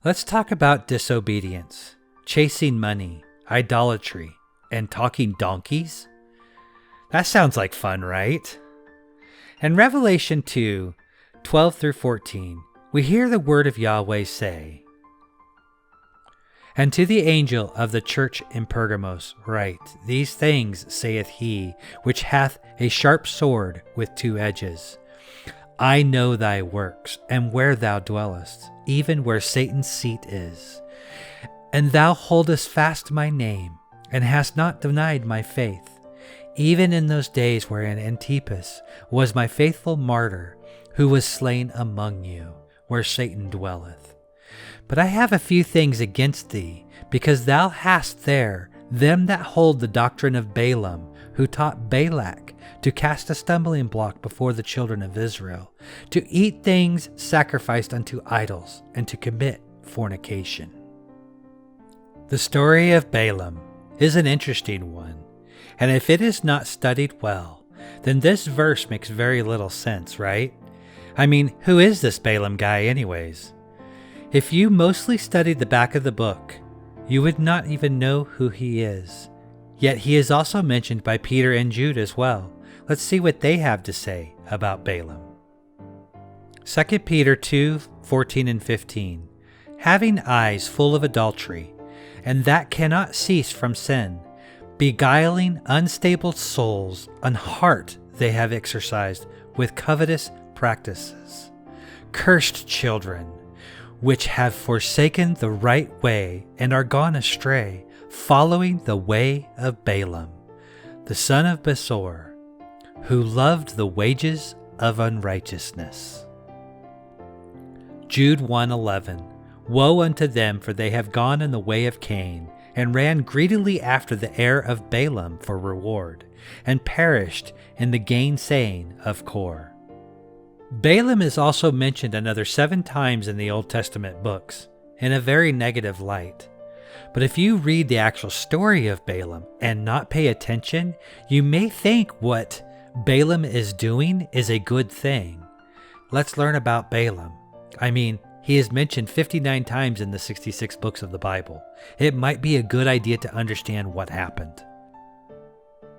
Let's talk about disobedience, chasing money, idolatry, and talking donkeys. That sounds like fun, right? In Revelation 2, 12 through 14, we hear the word of Yahweh say, "And to the angel of the church in Pergamos write, These things saith he, which hath a sharp sword with two edges. I know thy works, and where thou dwellest, even where Satan's seat is. And thou holdest fast my name, and hast not denied my faith, even in those days wherein Antipas was my faithful martyr, who was slain among you, where Satan dwelleth. But I have a few things against thee, because thou hast there them that hold the doctrine of Balaam, who taught Balak to cast a stumbling block before the children of Israel, to eat things sacrificed unto idols, and to commit fornication." The story of Balaam is an interesting one, and if it is not studied well, then this verse makes very little sense, right? I mean, who is this Balaam guy anyways? If you mostly studied the back of the book, you would not even know who he is. Yet he is also mentioned by Peter and Jude as well. Let's see what they have to say about Balaam. 2 Peter 2, 14 and 15. "Having eyes full of adultery, and that cannot cease from sin, beguiling unstable souls, an heart they have exercised with covetous practices. Cursed children, which have forsaken the right way and are gone astray, following the way of Balaam, the son of Besor, who loved the wages of unrighteousness." Jude 1:11. "Woe unto them, for they have gone in the way of Cain, and ran greedily after the heir of Balaam for reward, and perished in the gainsaying of Kor." Balaam is also mentioned another 7 times in the Old Testament books, in a very negative light. But if you read the actual story of Balaam and not pay attention, you may think what Balaam is doing is a good thing. Let's learn about Balaam. I mean, he is mentioned 59 times in the 66 books of the Bible. It might be a good idea to understand what happened.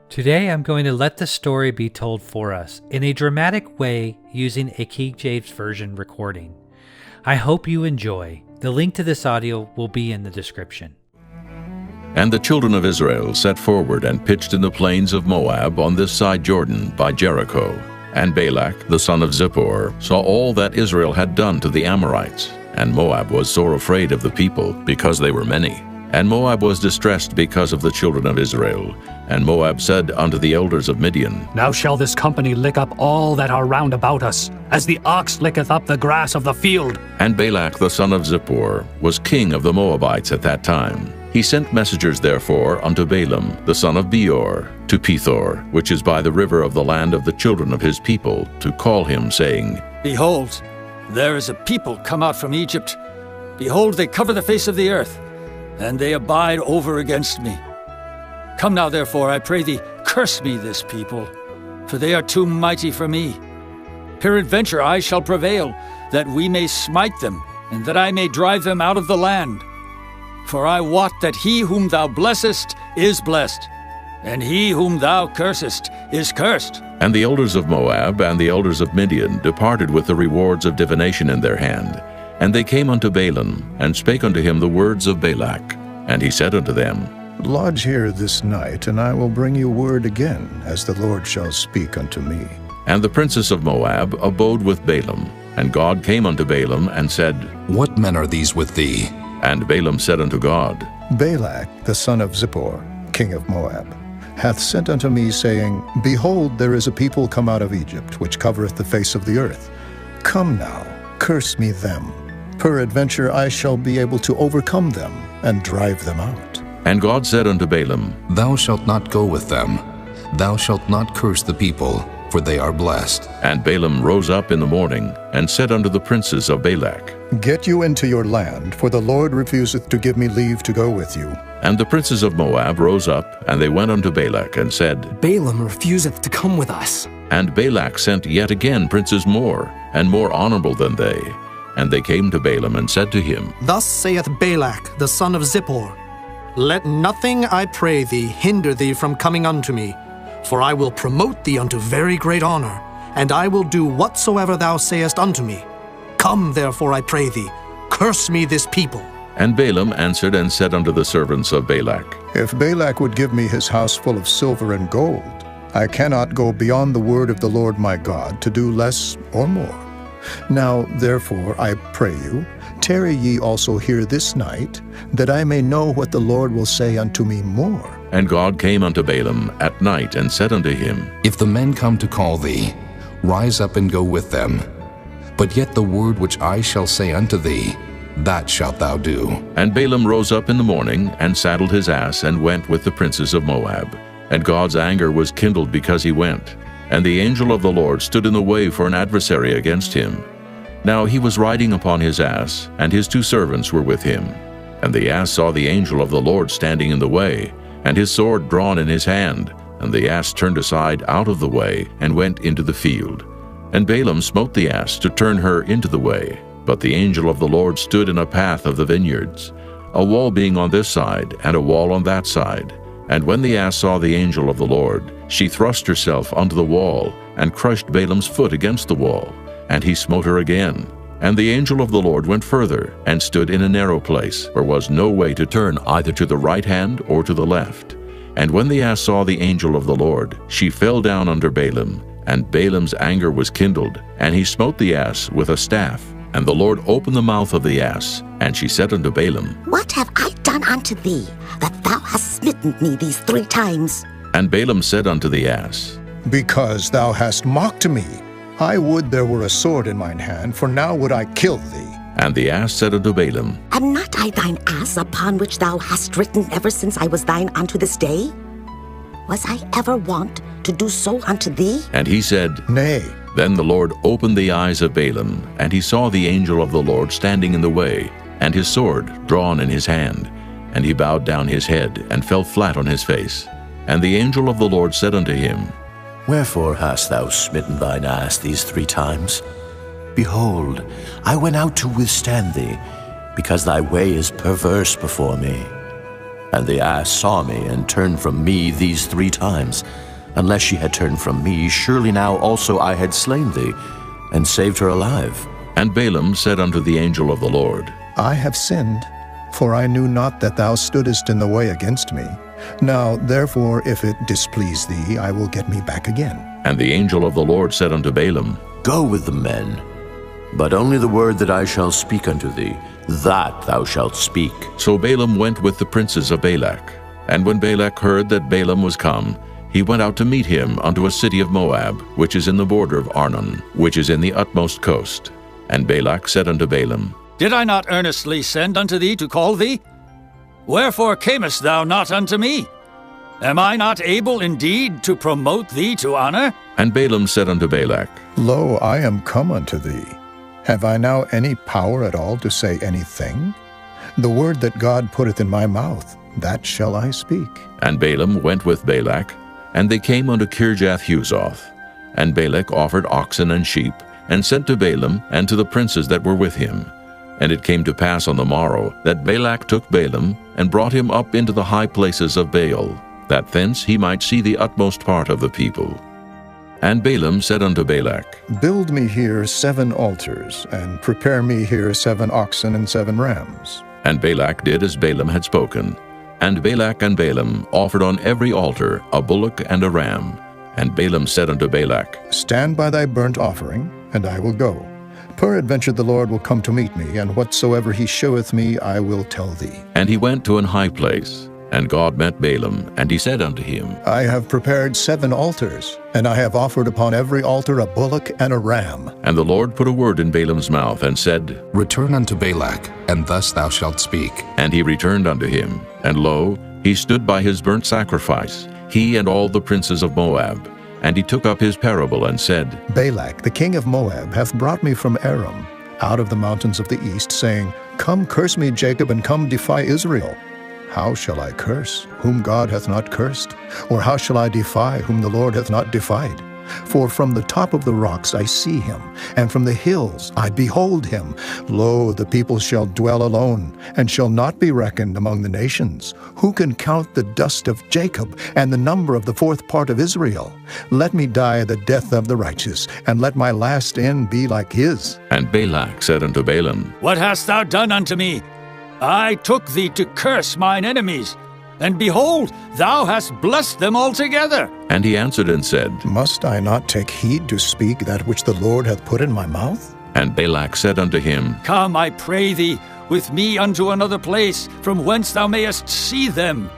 Today I'm going to let the story be told for us in a dramatic way using a King James Version recording. I hope you enjoy. The link to this audio will be in the description. And the children of Israel set forward and pitched in the plains of Moab on this side Jordan by Jericho. And Balak, the son of Zippor, saw all that Israel had done to the Amorites. And Moab was sore afraid of the people, because they were many. And Moab was distressed because of the children of Israel. And Moab said unto the elders of Midian, "Now shall this company lick up all that are round about us, as the ox licketh up the grass of the field." And Balak the son of Zippor was king of the Moabites at that time. He sent messengers therefore unto Balaam the son of Beor to Pethor, which is by the river of the land of the children of his people, to call him, saying, "Behold, there is a people come out from Egypt. Behold, they cover the face of the earth, and they abide over against me. Come now, therefore, I pray thee, curse me this people, for they are too mighty for me. Peradventure I shall prevail, that we may smite them, and that I may drive them out of the land. For I wot that he whom thou blessest is blessed, and he whom thou cursest is cursed." And the elders of Moab and the elders of Midian departed with the rewards of divination in their hand. And they came unto Balaam, and spake unto him the words of Balak. And he said unto them, "Lodge here this night, and I will bring you word again, as the Lord shall speak unto me." And the princess of Moab abode with Balaam. And God came unto Balaam, and said, "What men are these with thee?" And Balaam said unto God, "Balak, the son of Zippor, king of Moab, hath sent unto me, saying, Behold, there is a people come out of Egypt, which covereth the face of the earth. Come now, curse me them. Peradventure I shall be able to overcome them, and drive them out." And God said unto Balaam, "Thou shalt not go with them. Thou shalt not curse the people, for they are blessed." And Balaam rose up in the morning, and said unto the princes of Balak, "Get you into your land, for the Lord refuseth to give me leave to go with you." And the princes of Moab rose up, and they went unto Balak, and said, "Balaam refuseth to come with us." And Balak sent yet again princes more, and more honorable than they. And they came to Balaam and said to him, Thus saith Balak, the son of Zippor, Let nothing, I pray thee, hinder thee from coming unto me, for I will promote thee unto very great honor, and I will do whatsoever thou sayest unto me. Come, therefore, I pray thee, curse me this people. And Balaam answered and said unto the servants of Balak, If Balak would give me his house full of silver and gold, I cannot go beyond the word of the Lord my God to do less or more. Now, therefore, I pray you, tarry ye also here this night, that I may know what the Lord will say unto me more. And God came unto Balaam at night and said unto him, If the men come to call thee, rise up and go with them. But yet the word which I shall say unto thee, that shalt thou do. And Balaam rose up in the morning, and saddled his ass, and went with the princes of Moab. And God's anger was kindled because he went. And the angel of the Lord stood in the way for an adversary against him. Now he was riding upon his ass, and his 2 servants were with him. And the ass saw the angel of the Lord standing in the way, and his sword drawn in his hand. And the ass turned aside out of the way, and went into the field. And Balaam smote the ass to turn her into the way. But the angel of the Lord stood in a path of the vineyards, a wall being on this side, and a wall on that side. And when the ass saw the angel of the Lord, she thrust herself unto the wall, and crushed Balaam's foot against the wall. And he smote her again. And the angel of the Lord went further, and stood in a narrow place, where was no way to turn either to the right hand or to the left. And when the ass saw the angel of the Lord, she fell down under Balaam, and Balaam's anger was kindled, and he smote the ass with a staff. And the Lord opened the mouth of the ass, and she said unto Balaam, What have I done unto thee, that thou hast smitten me these 3 times? And Balaam said unto the ass, Because thou hast mocked me. I would there were a sword in mine hand, for now would I kill thee. And the ass said unto Balaam, Am not I thine ass upon which thou hast ridden ever since I was thine unto this day? Was I ever wont to do so unto thee? And he said, Nay. Then the Lord opened the eyes of Balaam, and he saw the angel of the Lord standing in the way, and his sword drawn in his hand. And he bowed down his head, and fell flat on his face. And the angel of the Lord said unto him, Wherefore hast thou smitten thine ass these 3 times? Behold, I went out to withstand thee, because thy way is perverse before me. And the ass saw me, and turned from me these 3 times. Unless she had turned from me, surely now also I had slain thee, and saved her alive. And Balaam said unto the angel of the Lord, I have sinned, for I knew not that thou stoodest in the way against me. Now, therefore, if it displease thee, I will get me back again. And the angel of the Lord said unto Balaam, Go with the men, but only the word that I shall speak unto thee, that thou shalt speak. So Balaam went with the princes of Balak. And when Balak heard that Balaam was come, he went out to meet him unto a city of Moab, which is in the border of Arnon, which is in the utmost coast. And Balak said unto Balaam, Did I not earnestly send unto thee to call thee? Wherefore camest thou not unto me? Am I not able indeed to promote thee to honor? And Balaam said unto Balak, Lo, I am come unto thee. Have I now any power at all to say anything? The word that God putteth in my mouth, that shall I speak. And Balaam went with Balak, and they came unto Kirjath-Huzoth. And Balak offered oxen and sheep, and sent to Balaam and to the princes that were with him. And it came to pass on the morrow that Balak took Balaam, and brought him up into the high places of Baal, that thence he might see the utmost part of the people. And Balaam said unto Balak, Build me here 7 altars, and prepare me here 7 oxen and 7 rams. And Balak did as Balaam had spoken. And Balak and Balaam offered on every altar a bullock and a ram. And Balaam said unto Balak, Stand by thy burnt offering, and I will go. Peradventure the Lord will come to meet me, and whatsoever he sheweth me I will tell thee. And he went to an high place. And God met Balaam, and he said unto him, I have prepared 7 altars, and I have offered upon every altar a bullock and a ram. And the Lord put a word in Balaam's mouth, and said, Return unto Balak, and thus thou shalt speak. And he returned unto him. And lo, he stood by his burnt sacrifice, he and all the princes of Moab. And he took up his parable, and said, Balak, the king of Moab, hath brought me from Aram, out of the mountains of the east, saying, Come curse me, Jacob, and come defy Israel. How shall I curse, whom God hath not cursed? Or how shall I defy, whom the Lord hath not defied? For from the top of the rocks I see him, and from the hills I behold him. Lo, the people shall dwell alone, and shall not be reckoned among the nations. Who can count the dust of Jacob, and the number of the fourth part of Israel? Let me die the death of the righteous, and let my last end be like his. And Balak said unto Balaam, What hast thou done unto me? I took thee to curse mine enemies, and behold, thou hast blessed them altogether. And he answered and said, Must I not take heed to speak that which the Lord hath put in my mouth? And Balak said unto him, Come, I pray thee, with me unto another place, from whence thou mayest see them.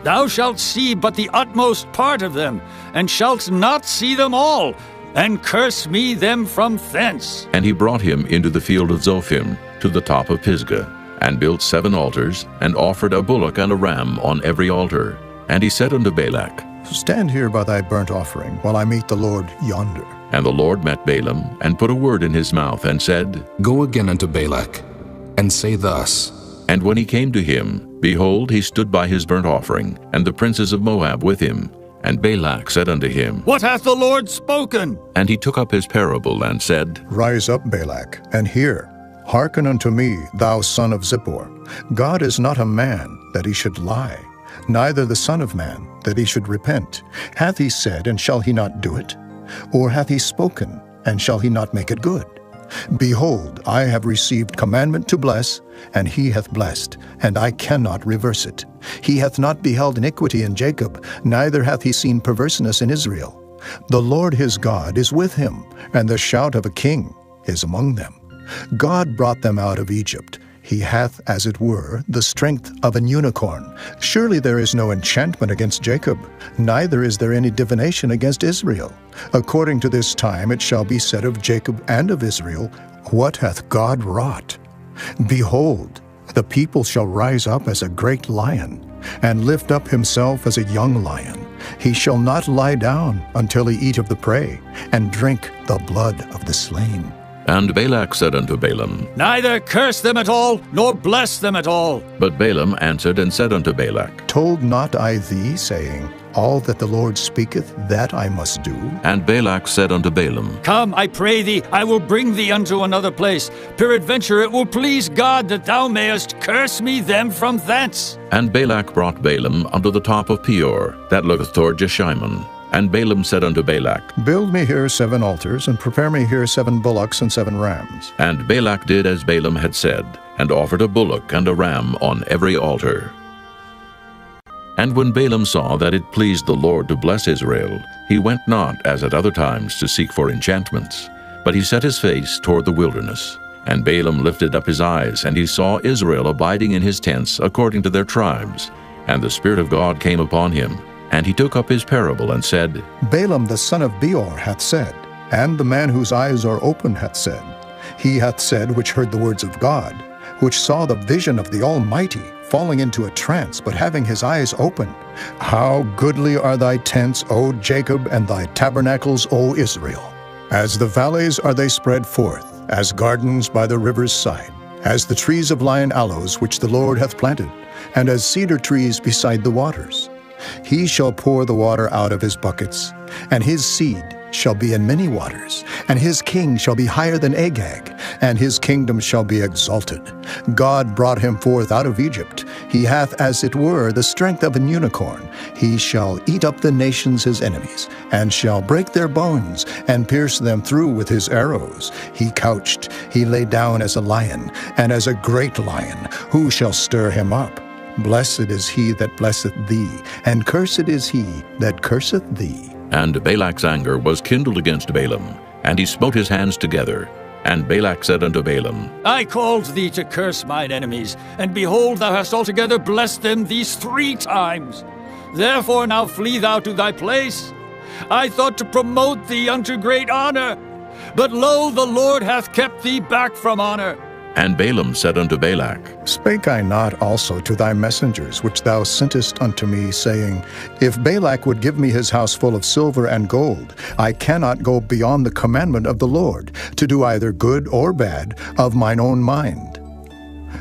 Thou shalt see but the utmost part of them, and shalt not see them all, and curse me them from thence. And he brought him into the field of Zophim, to the top of Pisgah, and built 7 altars, and offered a bullock and a ram on every altar. And he said unto Balak, Stand here by thy burnt offering, while I meet the Lord yonder. And the Lord met Balaam, and put a word in his mouth, and said, Go again unto Balak, and say thus. And when he came to him, behold, he stood by his burnt offering, and the princes of Moab with him. And Balak said unto him, What hath the Lord spoken? And he took up his parable, and said, Rise up, Balak, and hear. Hearken unto me, thou son of Zippor. God is not a man, that he should lie, neither the son of man, that he should repent. Hath he said, and shall he not do it? Or hath he spoken, and shall he not make it good? Behold, I have received commandment to bless, and he hath blessed, and I cannot reverse it. He hath not beheld iniquity in Jacob, neither hath he seen perverseness in Israel. The Lord his God is with him, and the shout of a king is among them. God brought them out of Egypt. He hath, as it were, the strength of an unicorn. Surely there is no enchantment against Jacob, neither is there any divination against Israel. According to this time it shall be said of Jacob and of Israel, What hath God wrought? Behold, the people shall rise up as a great lion, and lift up himself as a young lion. He shall not lie down until he eat of the prey, and drink the blood of the slain. And Balak said unto Balaam, Neither curse them at all, nor bless them at all. But Balaam answered and said unto Balak, Told not I thee, saying, All that the Lord speaketh, that I must do? And Balak said unto Balaam, Come, I pray thee, I will bring thee unto another place. Peradventure it will please God that thou mayest curse me them from thence. And Balak brought Balaam unto the top of Peor, that looketh toward Jeshimon. And Balaam said unto Balak, Build me here 7 altars, and prepare me here 7 bullocks and 7 rams. And Balak did as Balaam had said, and offered a bullock and a ram on every altar. And when Balaam saw that it pleased the Lord to bless Israel, he went not as at other times to seek for enchantments, but he set his face toward the wilderness. And Balaam lifted up his eyes, and he saw Israel abiding in his tents according to their tribes. And the Spirit of God came upon him. And he took up his parable and said, Balaam the son of Beor hath said, and the man whose eyes are open hath said, He hath said which heard the words of God, which saw the vision of the Almighty, falling into a trance, but having his eyes open. How goodly are thy tents, O Jacob, and thy tabernacles, O Israel! As the valleys are they spread forth, as gardens by the river's side, as the trees of lion aloes which the Lord hath planted, and as cedar trees beside the waters. He shall pour the water out of his buckets, and his seed shall be in many waters, and his king shall be higher than Agag, and his kingdom shall be exalted. God brought him forth out of Egypt. He hath, as it were, the strength of an unicorn. He shall eat up the nations his enemies, and shall break their bones, and pierce them through with his arrows. He couched, he lay down as a lion, and as a great lion. Who shall stir him up? Blessed is he that blesseth thee, and cursed is he that curseth thee. And Balak's anger was kindled against Balaam, and he smote his hands together. And Balak said unto Balaam, I called thee to curse mine enemies, and behold, thou hast altogether blessed them these 3 times. Therefore now flee thou to thy place. I thought to promote thee unto great honor, but lo, the Lord hath kept thee back from honor. And Balaam said unto Balak, Spake I not also to thy messengers, which thou sentest unto me, saying, If Balak would give me his house full of silver and gold, I cannot go beyond the commandment of the Lord, to do either good or bad of mine own mind.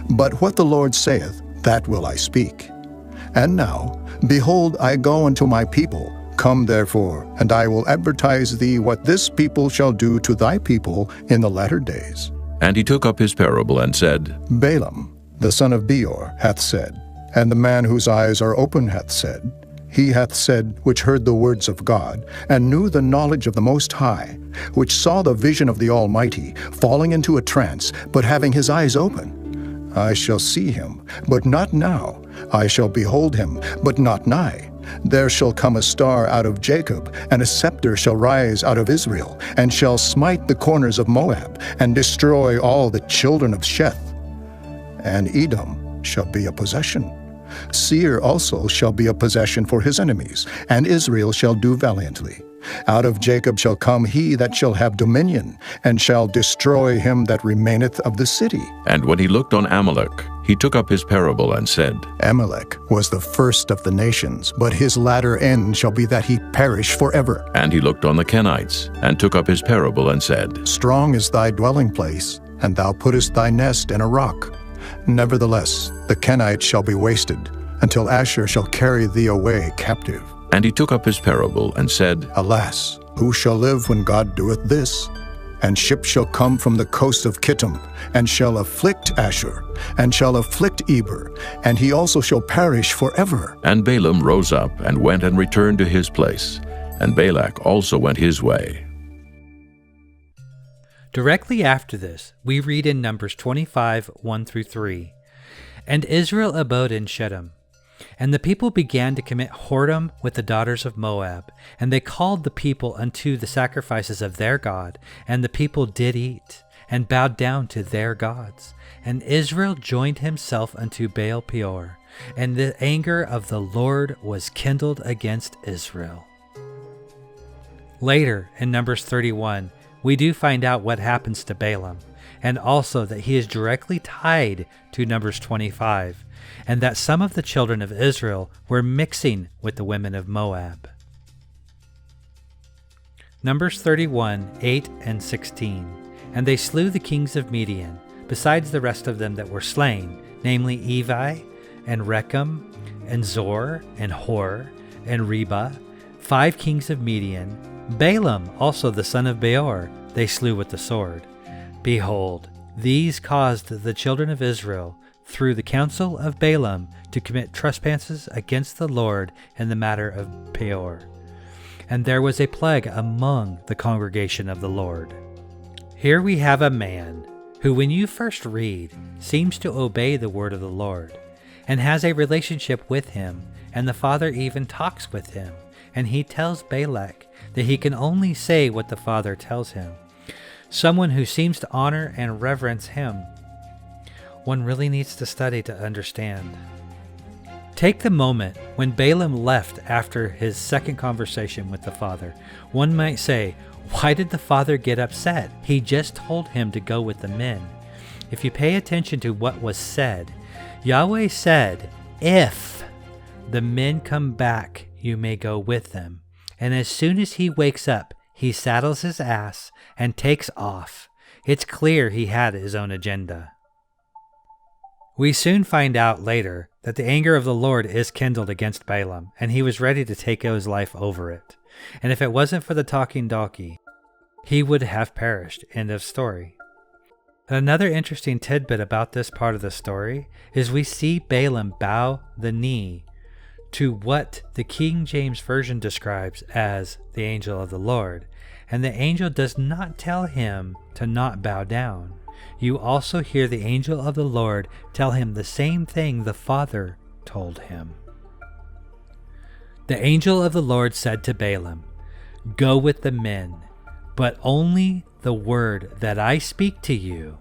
But what the Lord saith, that will I speak. And now, behold, I go unto my people, Come therefore, and I will advertise thee what this people shall do to thy people in the latter days. And he took up his parable and said, Balaam, the son of Beor, hath said, and the man whose eyes are open hath said, He hath said, which heard the words of God, and knew the knowledge of the Most High, which saw the vision of the Almighty, falling into a trance, but having his eyes open. I shall see him, but not now. I shall behold him, but not nigh. There shall come a star out of Jacob, and a scepter shall rise out of Israel, and shall smite the corners of Moab, and destroy all the children of Sheth. And Edom shall be a possession. Seir also shall be a possession for his enemies, and Israel shall do valiantly. Out of Jacob shall come he that shall have dominion, and shall destroy him that remaineth of the city. And when he looked on Amalek, he took up his parable and said, Amalek was the first of the nations, but his latter end shall be that he perish forever. And he looked on the Kenites, and took up his parable and said, Strong is thy dwelling place, and thou puttest thy nest in a rock. Nevertheless, the Kenites shall be wasted, until Asher shall carry thee away captive. And he took up his parable and said, Alas, who shall live when God doeth this? And ships shall come from the coast of Kittim, and shall afflict Asher, and shall afflict Eber, and he also shall perish forever. And Balaam rose up and went and returned to his place, and Balak also went his way. Directly after this, we read in Numbers 25, 1-3, And Israel abode in Shittim. And the people began to commit whoredom with the daughters of Moab, and they called the people unto the sacrifices of their God, and the people did eat, and bowed down to their gods. And Israel joined himself unto Baal Peor, and the anger of the Lord was kindled against Israel. Later, in Numbers 31, we do find out what happens to Balaam, and also that he is directly tied to Numbers 25, and that some of the children of Israel were mixing with the women of Moab. Numbers 31, 8 and 16. And they slew the kings of Midian, besides the rest of them that were slain, namely Evi, and Rechem, and Zor, and Hor, and Reba, 5 kings of Midian. Balaam also the son of Beor they slew with the sword. Behold, these caused the children of Israel, through the counsel of Balaam, to commit trespasses against the Lord in the matter of Peor. And there was a plague among the congregation of the Lord. Here we have a man who, when you first read, seems to obey the word of the Lord, and has a relationship with him, and the Father even talks with him, and he tells Balak that he can only say what the Father tells him. Someone who seems to honor and reverence him. One really needs to study to understand. Take the moment when Balaam left after his second conversation with the Father. One might say, why did the Father get upset? He just told him to go with the men. If you pay attention to what was said, Yahweh said, if the men come back, you may go with them. And as soon as he wakes up, he saddles his ass and takes off. It's clear he had his own agenda. We soon find out later that the anger of the Lord is kindled against Balaam, and he was ready to take his life over it. And if it wasn't for the talking donkey, he would have perished. End of story. Another interesting tidbit about this part of the story is we see Balaam bow the knee to what the King James Version describes as the angel of the Lord, and the angel does not tell him to not bow down. You also hear the angel of the Lord tell him the same thing the Father told him. The angel of the Lord said to Balaam, go with the men, but only the word that I speak to you,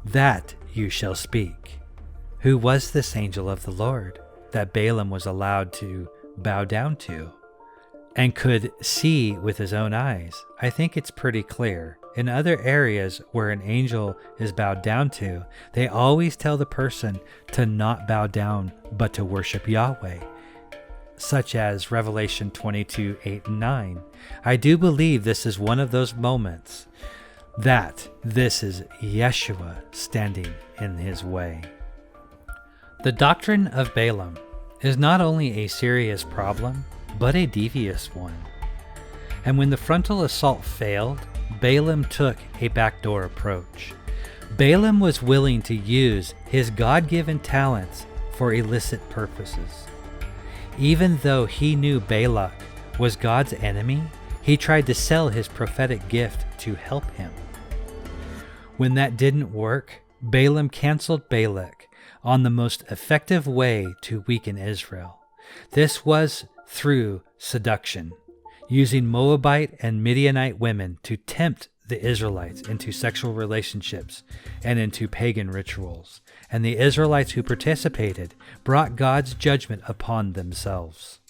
that you shall speak. Who was this angel of the Lord that Balaam was allowed to bow down to and could see with his own eyes? I think it's pretty clear. In other areas where an angel is bowed down to, they always tell the person to not bow down but to worship Yahweh, such as Revelation 22, 8 and 9. I do believe this is one of those moments that this is Yeshua standing in his way. The doctrine of Balaam is not only a serious problem, but a devious one. And when the frontal assault failed, Balaam took a backdoor approach. Balaam was willing to use his God-given talents for illicit purposes. Even though he knew Balak was God's enemy, he tried to sell his prophetic gift to help him. When that didn't work, Balaam canceled Balak on the most effective way to weaken Israel. This was through seduction, using Moabite and Midianite women to tempt the Israelites into sexual relationships and into pagan rituals, and the Israelites who participated brought God's judgment upon themselves.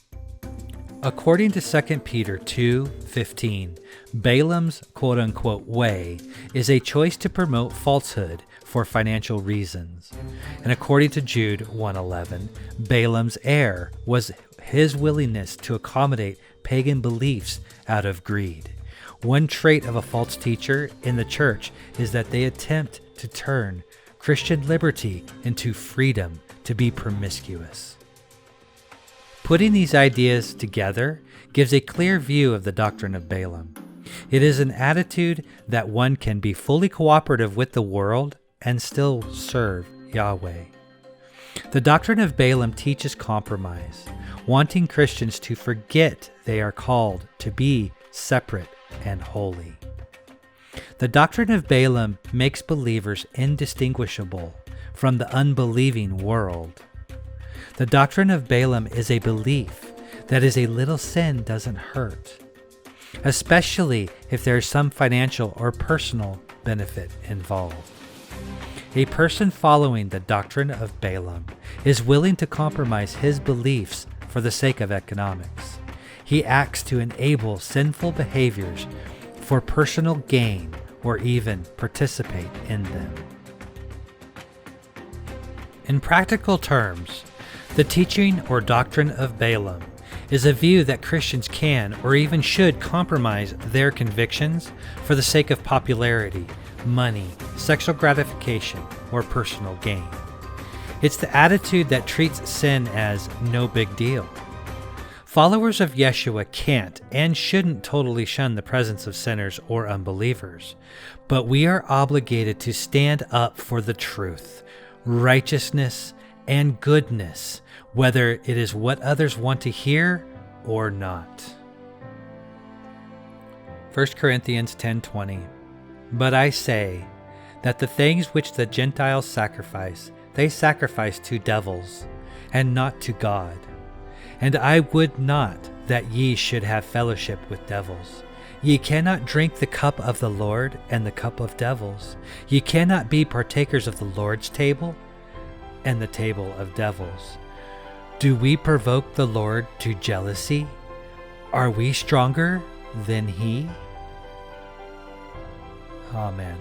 According to 2 Peter 2:15, Balaam's quote-unquote way is a choice to promote falsehood for financial reasons. And according to Jude 1:11, Balaam's error was his willingness to accommodate pagan beliefs out of greed. One trait of a false teacher in the church is that they attempt to turn Christian liberty into freedom to be promiscuous. Putting these ideas together gives a clear view of the doctrine of Balaam. It is an attitude that one can be fully cooperative with the world and still serve Yahweh. The doctrine of Balaam teaches compromise, wanting Christians to forget they are called to be separate and holy. The doctrine of Balaam makes believers indistinguishable from the unbelieving world. The doctrine of Balaam is a belief that a little sin doesn't hurt, especially if there is some financial or personal benefit involved. A person following the doctrine of Balaam is willing to compromise his beliefs for the sake of economics. He acts to enable sinful behaviors for personal gain or even participate in them. In practical terms, the teaching or doctrine of Balaam is a view that Christians can or even should compromise their convictions for the sake of popularity, money, sexual gratification, or personal gain. It's the attitude that treats sin as no big deal. Followers of Yeshua can't and shouldn't totally shun the presence of sinners or unbelievers, but we are obligated to stand up for the truth, righteousness, and goodness, whether it is what others want to hear or not. 1 Corinthians 10:20. But I say that the things which the Gentiles sacrifice, they sacrifice to devils, and not to God. And I would not that ye should have fellowship with devils. Ye cannot drink the cup of the Lord and the cup of devils. Ye cannot be partakers of the Lord's table and the table of devils. Do we provoke the Lord to jealousy? Are we stronger than he? Amen.